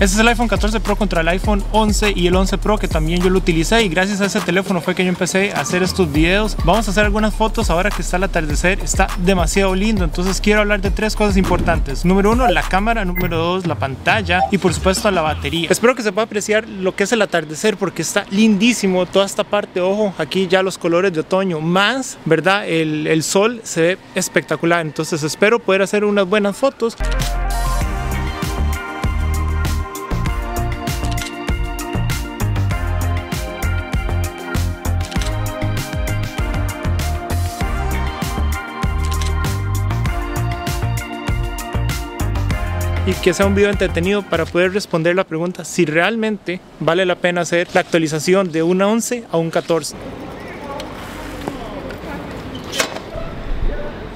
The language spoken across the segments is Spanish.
Este es el iPhone 14 Pro contra el iPhone 11 y el 11 Pro, que también yo lo utilicé, y gracias a ese teléfono fue que yo empecé a hacer estos videos. Vamos a hacer algunas fotos ahora que está el atardecer, está demasiado lindo, entonces quiero hablar de 3 cosas importantes. Número 1, la cámara. Número 2, la pantalla. Y por supuesto la batería. Espero que se pueda apreciar lo que es el atardecer, porque está lindísimo toda esta parte. Ojo, aquí ya los colores de otoño, más, ¿verdad? El sol se ve espectacular, entonces espero poder hacer unas buenas fotos. Y que sea un video entretenido para poder responder la pregunta si realmente vale la pena hacer la actualización de un 11 a un 14.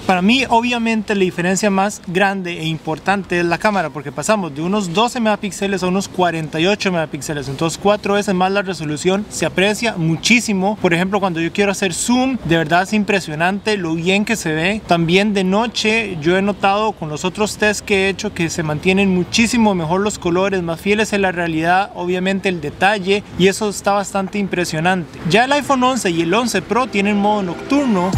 Para mí, obviamente, la diferencia más grande e importante es la cámara, porque pasamos de unos 12 megapíxeles a unos 48 megapíxeles, entonces 4 veces más la resolución. Se aprecia muchísimo. Por ejemplo, cuando yo quiero hacer zoom, de verdad es impresionante lo bien que se ve. También de noche yo he notado con los otros tests que he hecho que se mantienen muchísimo mejor los colores, más fieles en la realidad, obviamente el detalle, y eso está bastante impresionante. Ya el iPhone 11 y el 11 Pro tienen modo nocturno.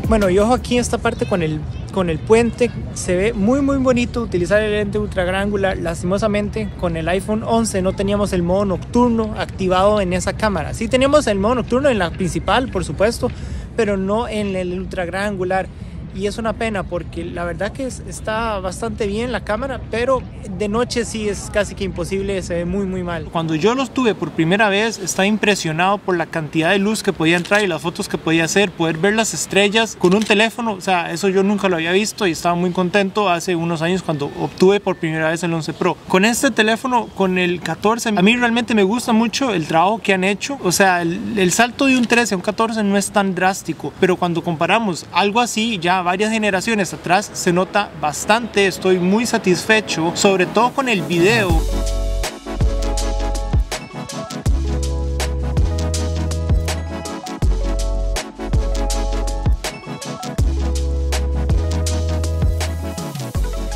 Bueno, y ojo aquí en esta parte con el puente, se ve muy bonito utilizar el lente ultra gran angular. Lastimosamente con el iPhone 11 no teníamos el modo nocturno activado en esa cámara. Sí teníamos el modo nocturno en la principal, por supuesto, pero no en el ultra gran angular. Y es una pena porque la verdad que está bastante bien la cámara, pero de noche sí es casi que imposible, se ve muy mal. Cuando yo los tuve por primera vez estaba impresionado por la cantidad de luz que podía entrar y las fotos que podía hacer, poder ver las estrellas con un teléfono, o sea, eso yo nunca lo había visto y estaba muy contento hace unos años cuando obtuve por primera vez el 11 Pro. Con este teléfono, con el 14, a mí realmente me gusta mucho el trabajo que han hecho, o sea, el salto de un 13 a un 14 no es tan drástico, pero cuando comparamos algo así ya varias generaciones atrás se nota bastante. Estoy muy satisfecho, sobre todo con el video.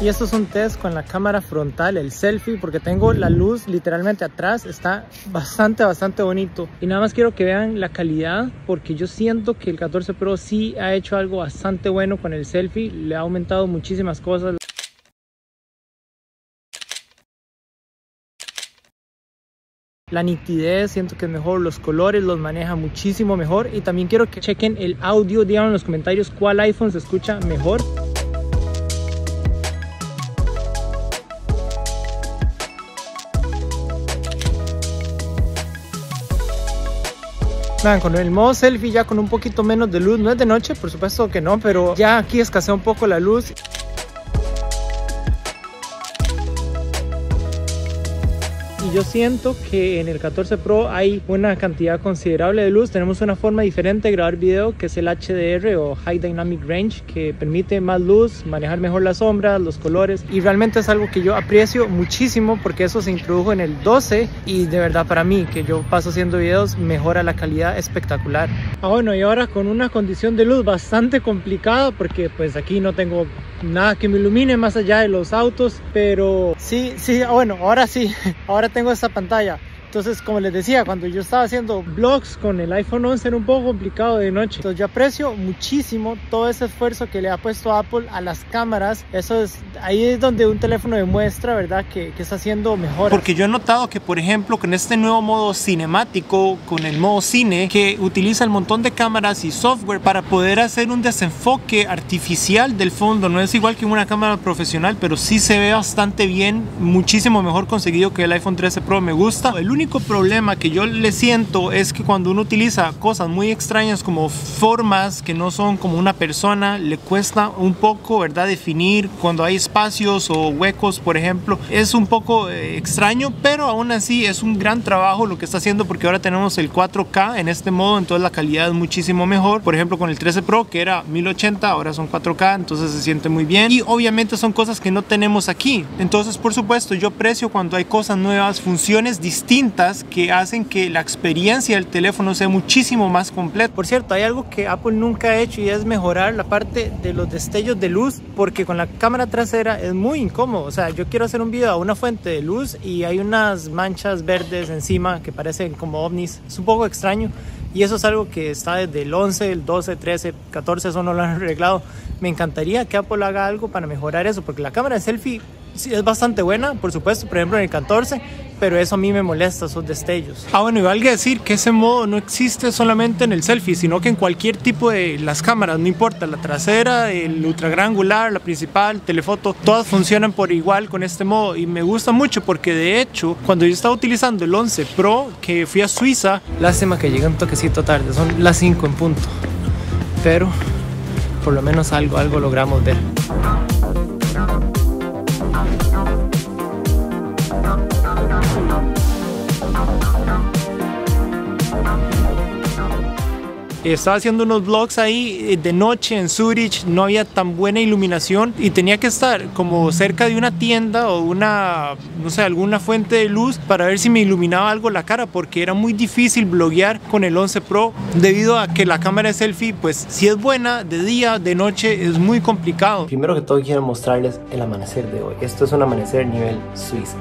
Y esto es un test con la cámara frontal, el selfie, porque tengo la luz literalmente atrás, está bastante bonito. Y nada más quiero que vean la calidad, porque yo siento que el 14 Pro sí ha hecho algo bastante bueno con el selfie, le ha aumentado muchísimas cosas. La nitidez siento que es mejor, los colores los maneja muchísimo mejor. Y también quiero que chequen el audio, digan en los comentarios cuál iPhone se escucha mejor. Vean, con el modo selfie ya con un poquito menos de luz, no es de noche, por supuesto que no, pero ya aquí escasea un poco la luz. Y yo siento que en el 14 Pro hay una cantidad considerable de luz. Tenemos una forma diferente de grabar video, que es el HDR o High Dynamic Range, que permite más luz, manejar mejor las sombras, los colores, y realmente es algo que yo aprecio muchísimo porque eso se introdujo en el 12 y de verdad para mí, que yo paso haciendo videos, mejora la calidad espectacular. Bueno, y ahora con una condición de luz bastante complicada porque pues aquí no tengo nada que me ilumine más allá de los autos, pero sí, bueno, ahora sí, ahora tengo esta pantalla. Entonces, como les decía, cuando yo estaba haciendo vlogs con el iPhone 11 era un poco complicado de noche. Entonces yo aprecio muchísimo todo ese esfuerzo que le ha puesto Apple a las cámaras. Ahí es donde un teléfono demuestra, ¿verdad?, que está haciendo mejor. Porque yo he notado que, por ejemplo, con este nuevo modo cinemático, con el modo cine, que utiliza el montón de cámaras y software para poder hacer un desenfoque artificial del fondo. No es igual que una cámara profesional, pero sí se ve bastante bien, muchísimo mejor conseguido que el iPhone 13 Pro. Me gusta. El único único problema que yo le siento es que cuando uno utiliza cosas muy extrañas como formas que no son como una persona, le cuesta un poco, ¿verdad?, definir cuando hay espacios o huecos, por ejemplo. Es un poco extraño, pero aún así es un gran trabajo lo que está haciendo, porque ahora tenemos el 4K en este modo, entonces la calidad es muchísimo mejor. Por ejemplo, con el 13 Pro, que era 1080, ahora son 4K, entonces se siente muy bien. Y obviamente son cosas que no tenemos aquí. Entonces, por supuesto, yo aprecio cuando hay cosas nuevas, funciones distintas que hacen que la experiencia del teléfono sea muchísimo más completa. Por cierto, hay algo que Apple nunca ha hecho y es mejorar la parte de los destellos de luz, porque con la cámara trasera es muy incómodo. O sea, yo quiero hacer un video a una fuente de luz y hay unas manchas verdes encima que parecen como ovnis. Es un poco extraño. Y eso es algo que está desde el 11, el 12, 13, 14, eso no lo han arreglado. Me encantaría que Apple haga algo para mejorar eso, porque la cámara de selfie sí es bastante buena, por supuesto, por ejemplo en el 14, pero eso a mí me molesta, esos destellos. Bueno, y valga decir que ese modo no existe solamente en el selfie, sino que en cualquier tipo de las cámaras, no importa, la trasera, el ultra gran angular, la principal, telefoto, todas funcionan por igual con este modo, y me gusta mucho porque de hecho, cuando yo estaba utilizando el 11 Pro, que fui a Suiza, lástima que llegué un toquecito tarde, son las 5 en punto, pero por lo menos algo logramos ver. Estaba haciendo unos vlogs ahí de noche en Zurich, no había tan buena iluminación y tenía que estar como cerca de una tienda o una, no sé, alguna fuente de luz para ver si me iluminaba algo la cara, porque era muy difícil vloguear con el 11 Pro debido a que la cámara de selfie, pues si es buena de día, de noche es muy complicado. Primero que todo quiero mostrarles el amanecer de hoy. Esto es un amanecer nivel Suiza.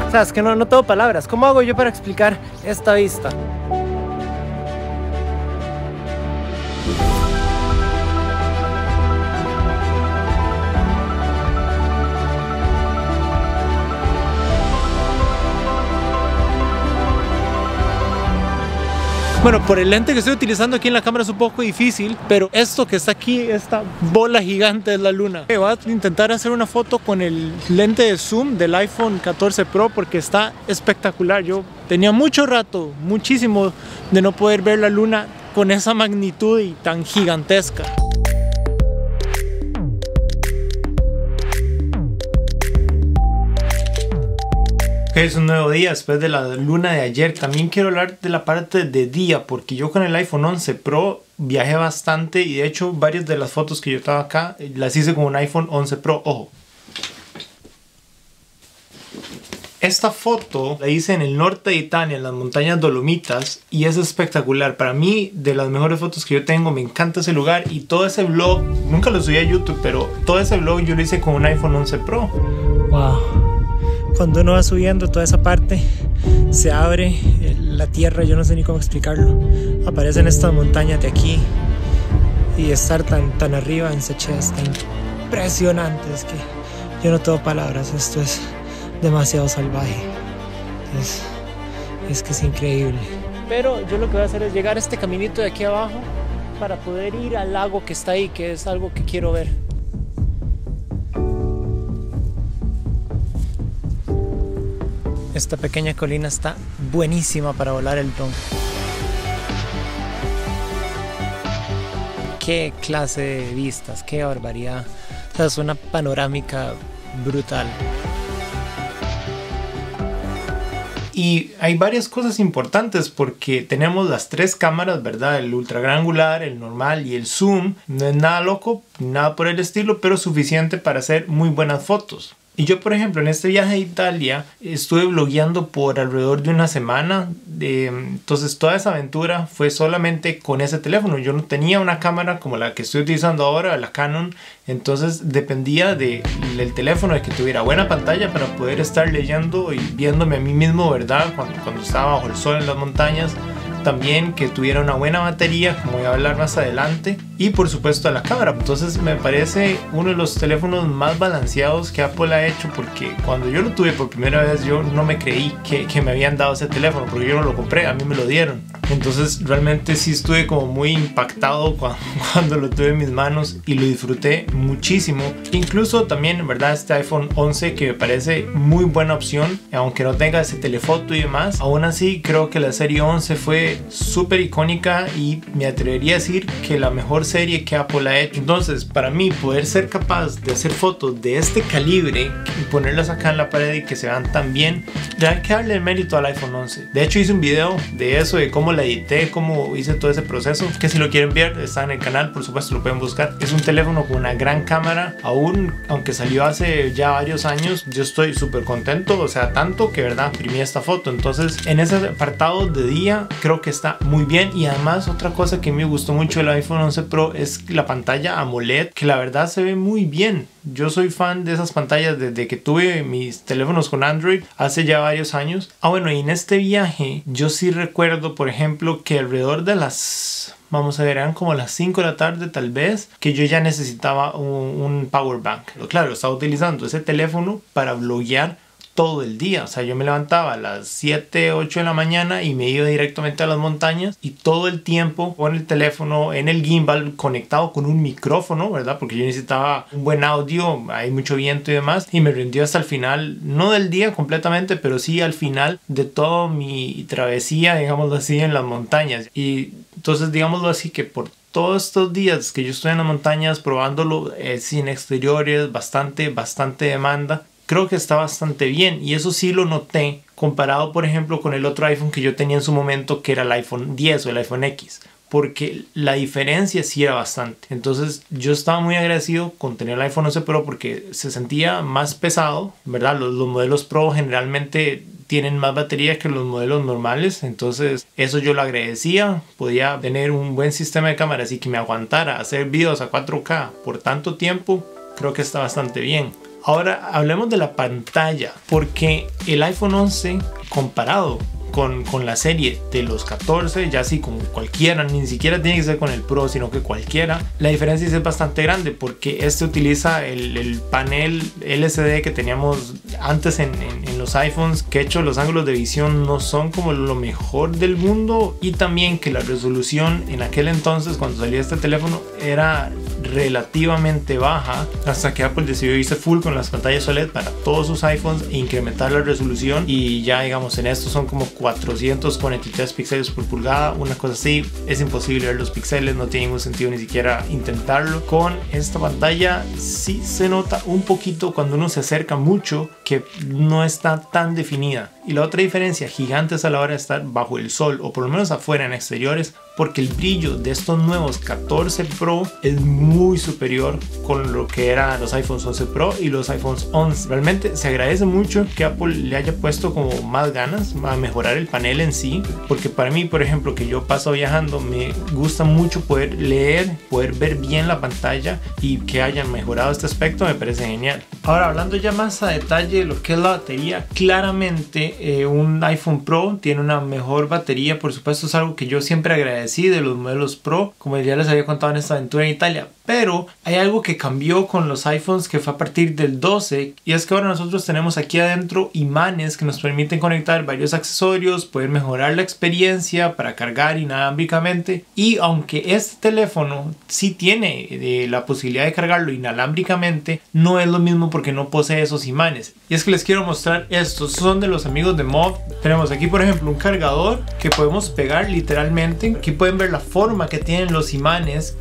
O sea, es que no tengo palabras. ¿Cómo hago yo para explicar esta vista? Bueno, por el lente que estoy utilizando aquí en la cámara es un poco difícil, pero esto que está aquí, esta bola gigante es la luna. Voy a intentar hacer una foto con el lente de zoom del iPhone 14 Pro porque está espectacular. Yo tenía mucho rato, muchísimo, de no poder ver la luna con esa magnitud y tan gigantesca. Es un nuevo día después de la luna de ayer. También quiero hablar de la parte de día, porque yo con el iPhone 11 Pro viajé bastante y de hecho varias de las fotos que yo estaba acá las hice con un iPhone 11 Pro. Ojo, esta foto la hice en el norte de Italia, en las montañas Dolomitas, y es espectacular. Para mí, de las mejores fotos que yo tengo, me encanta ese lugar. Y todo ese vlog, nunca lo subí a YouTube, pero todo ese vlog yo lo hice con un iPhone 11 Pro. Wow. Cuando uno va subiendo toda esa parte, se abre la tierra, yo no sé ni cómo explicarlo. Aparecen estas montañas de aquí y estar tan arriba en Sechea es tan impresionante. Es que yo no tengo palabras, esto es demasiado salvaje. Es que es increíble. Pero yo lo que voy a hacer es llegar a este caminito de aquí abajo para poder ir al lago que está ahí, que es algo que quiero ver. Esta pequeña colina está buenísima para volar el dron. Qué clase de vistas, qué barbaridad. O sea, es una panorámica brutal. Y hay varias cosas importantes porque tenemos las tres cámaras, ¿verdad? El ultra gran angular, el normal y el zoom. No es nada loco, nada por el estilo, pero suficiente para hacer muy buenas fotos. Y yo, por ejemplo, en este viaje a Italia estuve vlogueando por alrededor de una semana. Entonces toda esa aventura fue solamente con ese teléfono. Yo no tenía una cámara como la que estoy utilizando ahora, la Canon. Entonces dependía del teléfono, de que tuviera buena pantalla para poder estar leyendo y viéndome a mí mismo, ¿verdad? Cuando estaba bajo el sol en las montañas. También que tuviera una buena batería, como voy a hablar más adelante, y por supuesto la cámara. Entonces me parece uno de los teléfonos más balanceados que Apple ha hecho, porque cuando yo lo tuve por primera vez yo no me creí que me habían dado ese teléfono, porque yo no lo compré, a mí me lo dieron. Entonces realmente sí estuve como muy impactado cuando lo tuve en mis manos y lo disfruté muchísimo. Incluso también, en verdad, este iPhone 11 que me parece muy buena opción, aunque no tenga ese telefoto y demás, aún así creo que la serie 11 fue súper icónica y me atrevería a decir que la mejor serie que Apple ha hecho. Entonces, para mí, poder ser capaz de hacer fotos de este calibre y ponerlas acá en la pared y que se vean tan bien, ya hay que darle el mérito al iPhone 11. De hecho, hice un video de eso, de cómo la edité, cómo hice todo ese proceso, que si lo quieren ver está en el canal, por supuesto lo pueden buscar. Es un teléfono con una gran cámara, aún aunque salió hace ya varios años, yo estoy súper contento, o sea, tanto que verdad imprimí esta foto. Entonces, en ese apartado de día creo que está muy bien. Y además, otra cosa que me gustó mucho del iPhone 11 Pro es la pantalla AMOLED, que la verdad se ve muy bien. Yo soy fan de esas pantallas desde que tuve mis teléfonos con Android hace ya varios años. Bueno, y en este viaje yo sí recuerdo, por ejemplo, que alrededor de las... vamos a ver, eran como las 5 de la tarde tal vez, que yo ya necesitaba un power bank. Pero claro, estaba utilizando ese teléfono para bloguear todo el día. O sea, yo me levantaba a las 7, 8 de la mañana y me iba directamente a las montañas y todo el tiempo con el teléfono en el gimbal conectado con un micrófono, ¿verdad? Porque yo necesitaba un buen audio, hay mucho viento y demás, y me rindió hasta el final, no del día completamente, pero sí al final de toda mi travesía, digámoslo así, en las montañas. Y entonces, digámoslo así, que por todos estos días que yo estoy en las montañas probándolo sin exteriores, bastante demanda, creo que está bastante bien. Y eso sí lo noté comparado, por ejemplo, con el otro iPhone que yo tenía en su momento, que era el iPhone 10 o el iPhone X, porque la diferencia sí era bastante. Entonces yo estaba muy agradecido con tener el iPhone 11 Pro porque se sentía más pesado, ¿verdad? Los modelos Pro generalmente tienen más batería que los modelos normales, entonces eso yo lo agradecía. Podía tener un buen sistema de cámaras y que me aguantara hacer videos a 4K por tanto tiempo, creo que está bastante bien. Ahora hablemos de la pantalla, porque el iPhone 11 comparado con la serie de los 14, ya así con cualquiera, ni siquiera tiene que ser con el Pro, sino que cualquiera, la diferencia es bastante grande, porque este utiliza el panel LCD que teníamos antes en los iPhones, que de hecho los ángulos de visión no son como lo mejor del mundo, y también que la resolución en aquel entonces cuando salió este teléfono era relativamente baja, hasta que Apple decidió irse full con las pantallas OLED para todos sus iPhones e incrementar la resolución, y ya digamos en estos son como 443 píxeles por pulgada, una cosa así. Es imposible ver los píxeles, no tiene ningún sentido ni siquiera intentarlo. Con esta pantalla sí se nota un poquito cuando uno se acerca mucho que no está tan definida. Y la otra diferencia gigante es a la hora de estar bajo el sol, o por lo menos afuera en exteriores, porque el brillo de estos nuevos 14 Pro es muy superior con lo que eran los iPhones 11 Pro y los iPhones 11. Realmente se agradece mucho que Apple le haya puesto como más ganas a mejorar el panel en sí, porque para mí, por ejemplo, que yo paso viajando, me gusta mucho poder leer, poder ver bien la pantalla, y que hayan mejorado este aspecto me parece genial. Ahora, hablando ya más a detalle de lo que es la batería, claramente un iPhone Pro tiene una mejor batería. Por supuesto, es algo que yo siempre agradecí de los modelos Pro, como ya les había contado en esta aventura en Italia. Pero hay algo que cambió con los iPhones, que fue a partir del 12, y es que ahora nosotros tenemos aquí adentro imanes que nos permiten conectar varios accesorios, poder mejorar la experiencia para cargar inalámbricamente. Y aunque este teléfono sí tiene la posibilidad de cargarlo inalámbricamente, no es lo mismo porque no posee esos imanes. Y es que les quiero mostrar estos, son de los amigos de Mov. Tenemos aquí por ejemplo un cargador que podemos pegar literalmente. Aquí pueden ver la forma que tienen los imanes.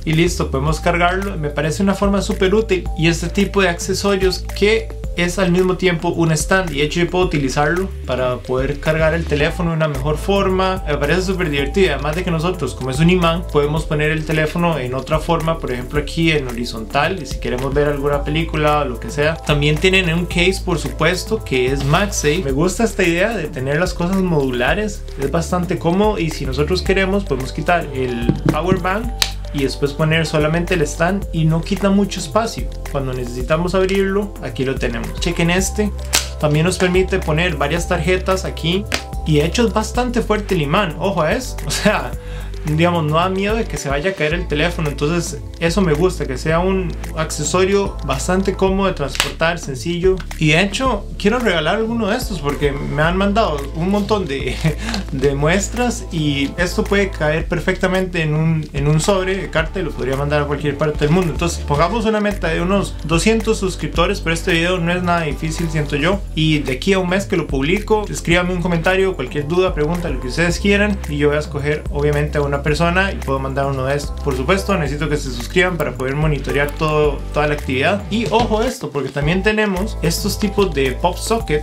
Y listo, podemos cargarlo. Me parece una forma súper útil. Y este tipo de accesorios que es al mismo tiempo un stand, y de hecho yo puedo utilizarlo para poder cargar el teléfono de una mejor forma. Me parece súper divertido, además de que nosotros, como es un imán, podemos poner el teléfono en otra forma, por ejemplo aquí en horizontal, y si queremos ver alguna película o lo que sea. También tienen un case, por supuesto, que es MagSafe. Me gusta esta idea de tener las cosas modulares, es bastante cómodo, y si nosotros queremos podemos quitar el power bank y después poner solamente el stand, y no quita mucho espacio. Cuando necesitamos abrirlo, aquí lo tenemos. Chequen este, también nos permite poner varias tarjetas aquí, y de hecho es bastante fuerte el imán, ojo a eso, o sea, digamos, no da miedo de que se vaya a caer el teléfono. Entonces eso me gusta, que sea un accesorio bastante cómodo de transportar, sencillo. Y de hecho quiero regalar alguno de estos porque me han mandado un montón de muestras, y esto puede caer perfectamente en un sobre de carta y lo podría mandar a cualquier parte del mundo. Entonces pongamos una meta de unos 200 suscriptores, pero este video no es nada difícil, siento yo, y de aquí a un mes que lo publico, escríbanme un comentario, cualquier duda, pregunta, lo que ustedes quieran, y yo voy a escoger obviamente a una persona y puedo mandar uno de estos. Por supuesto necesito que se suscriban para poder monitorear toda la actividad. Y ojo esto, porque también tenemos estos tipos de pop socket.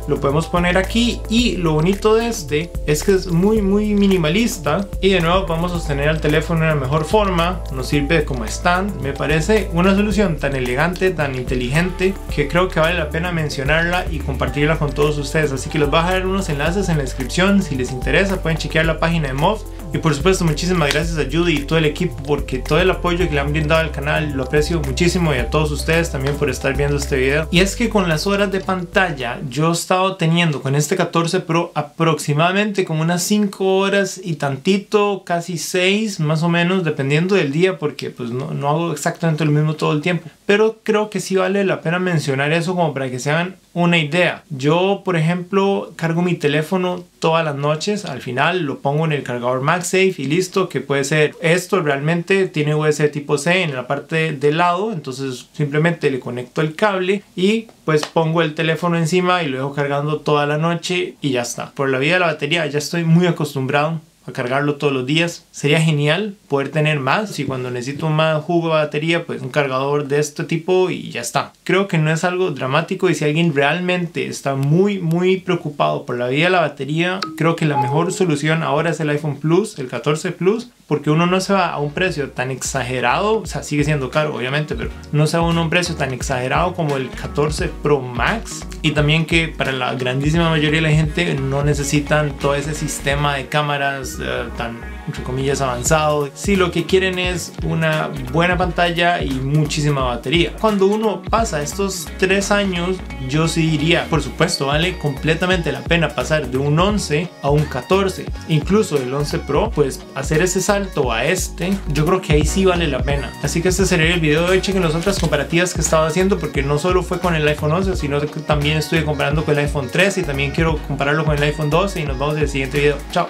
Lo podemos poner aquí, y lo bonito de este es que es muy minimalista, y de nuevo podemos sostener el teléfono de la mejor forma. Nos sirve como stand. Me parece una solución tan elegante, tan inteligente, que creo que vale la pena mencionarla y compartirla con todos ustedes. Así que les voy a dejar unos enlaces en la descripción. Si les interesa pueden chequear la página de MOV. Y por supuesto muchísimas gracias a Judy y todo el equipo, porque todo el apoyo que le han brindado al canal lo aprecio muchísimo, y a todos ustedes también por estar viendo este video. Y es que con las horas de pantalla yo he estado teniendo con este 14 Pro aproximadamente como unas 5 horas y tantito, casi 6 más o menos, dependiendo del día, porque pues no hago exactamente lo mismo todo el tiempo. Pero creo que sí vale la pena mencionar eso como para que se hagan una idea. Yo, por ejemplo, cargo mi teléfono todas las noches. Al final lo pongo en el cargador MagSafe y listo, que puede ser esto. Realmente tiene USB tipo C en la parte del lado, entonces simplemente le conecto el cable y pues pongo el teléfono encima y lo dejo cargando toda la noche y ya está. Por la vida de la batería ya estoy muy acostumbrado a cargarlo todos los días. Sería genial poder tener más, y cuando necesito más jugo de batería, pues un cargador de este tipo y ya está. Creo que no es algo dramático, y si alguien realmente está muy preocupado por la vida de la batería, creo que la mejor solución ahora es el iPhone Plus, el 14 Plus, porque uno no se va a un precio tan exagerado, o sea, sigue siendo caro obviamente, pero no se va a un precio tan exagerado como el 14 Pro Max, y también que para la grandísima mayoría de la gente no necesitan todo ese sistema de cámaras tan, entre comillas, avanzado. Si lo que quieren es una buena pantalla y muchísima batería. Cuando uno pasa estos 3 años, yo sí diría, por supuesto, vale completamente la pena pasar de un 11 a un 14, incluso el 11 Pro, pues hacer ese salto a este, yo creo que ahí sí vale la pena. Así que este sería el video de hoy. Chequen las otras comparativas que estaba haciendo, porque no solo fue con el iPhone 11, sino que también estoy comparando con el iPhone 13, y también quiero compararlo con el iPhone 12, y nos vemos en el siguiente video. Chao.